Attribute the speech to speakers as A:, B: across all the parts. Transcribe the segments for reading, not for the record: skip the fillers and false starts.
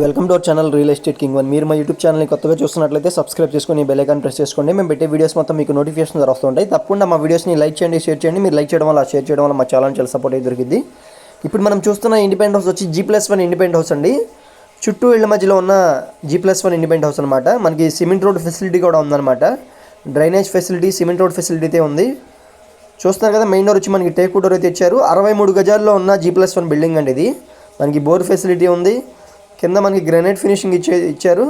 A: Welcome to our channel real estate king one. మీరు మా YouTube ఛానల్ని కొత్తగా చూస్తున్నట్లయితే సబ్స్క్రైబ్ చేసుకొని బెల్ ఐకాన్ ప్రెస్ చేసుకోండి. మేము పెట్టే వీడియోస్ మొత్తం మీకు నోటిఫికేషన్ ద్వారా వస్తుంటాయి. తప్పకుండా మా వీడియోస్ని లైక్ చేయండి, షేర్ చేయండి. మీరు లైక్ చేయడం వల్ల, షేర్ చేయడం వల్ల మా ఛానల్ చాలా సపోర్ట్ అయితే దొరికింది. ఇప్పుడు మనం చూస్తున్న ఇండిపెండెంట్ హౌస్ వచ్చి G+1 ఇండిపెండెంట్ హౌస్ అండి. చుట్టూ ఇళ్ళ మధ్యలో ఉన్న G+1 ఇండిపెండెంట్ హౌస్ అనమాట. మనకి సిమెంట్ రోడ్ ఫెసిలిటీ కూడా ఉందన్నమాట. Drainage facility, cement road facility అయితే ఉంది. చూస్తున్నారు కదా, మెయిన్ డోర్ వచ్చి మనకి టేక్ డోర్ అయితే ఇచ్చారు. 63 గజాల్లో ఉన్న G+1 బిల్డింగ్ అండి ఇది. మనకి బోర్ ఫెసిలిటీ ఉంది. కింద మనకి గ్రానైట్ ఫినిషింగ్ ఇచ్చారు.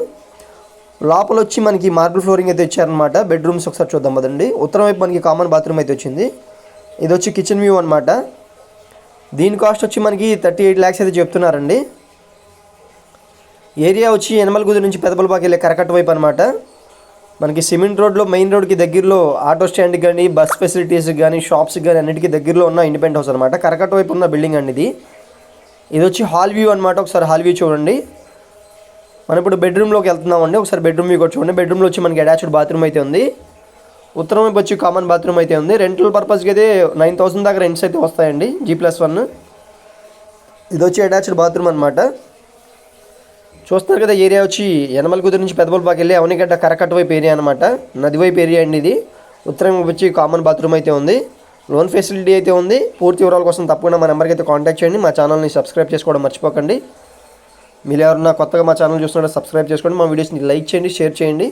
A: లోపల వచ్చి మనకి మార్బుల్ ఫ్లోరింగ్ అయితే ఇచ్చారనమాట. బెడ్రూమ్స్ ఒకసారి చూద్దాం కదండి. ఉత్తరం వైపు మనకి కామన్ బాత్రూమ్ అయితే వచ్చింది. ఇది వచ్చి కిచెన్ వ్యూ అనమాట. దీని కాస్ట్ వచ్చి మనకి 38 lakhs అయితే చెప్తున్నారండి. ఏరియా వచ్చి యనమలగుంది నుంచి పెదపలపాకి వెళ్ళే కరకట్ట వైపు అనమాట. మనకి సిమెంట్ రోడ్లో మెయిన్ రోడ్కి దగ్గరలో ఆటో స్టాండ్కి కానీ, బస్ ఫెసిలిటీస్కి కానీ, షాప్స్కి కానీ అన్నిటికీ దగ్గరలో ఉన్న ఇండిపెండెంట్ హౌస్ అనమాట. కరకట్ట వైపు ఉన్న బిల్డింగ్ అండి ఇది. ఇది వచ్చి హాల్ వ్యూ అనమాట. ఒకసారి హాల్ వ్యూ చూడండి. మనం ఇప్పుడు బెడ్రూమ్లోకి వెళ్తున్నామండి. ఒకసారి బెడ్రూమ్ వ్యూ కూడా చూడండి. బెడ్రూమ్లో వచ్చి మనకి అటాచ్డ్ బాత్రూమ్ అయితే ఉంది. ఉత్తరం వైపు వచ్చి కామన్ బాత్రూమ్ అయితే ఉంది. రెంటల్ పర్పస్కి అయితే 9,000 దాకా రెంట్స్ అయితే వస్తాయండి G+1. ఇది వచ్చి అటాచ్డ్ బాత్రూమ్ అనమాట. చూస్తున్నారు కదా, ఏరియా వచ్చి యనమలగుంది నుంచి పెదపలపాకి వెళ్ళి అవనిగడ్డ కరకట్ట వైపు ఏరియా అనమాట. నది వైపు ఏరియా అండి ఇది. ఉత్తరం వచ్చి కామన్ బాత్రూమ్ అయితే ఉంది. లోన్ ఫెసిలిటీ అయితే ఉంది. పూర్తి వివరాల కోసం తప్పకుండా మా నెంబర్కి అయితే కాంటాక్ట్ చేయండి. మా ఛానల్ని సబ్స్క్రైబ్ చేసుకోవడం మర్చిపోకండి. మీరు ఎవరన్నా కొత్తగా మా ఛానల్ చూస్తున్నారో సబ్స్క్రైబ్ చేసుకోండి. మా వీడియోస్ని లైక్ చేయండి, షేర్ చేయండి.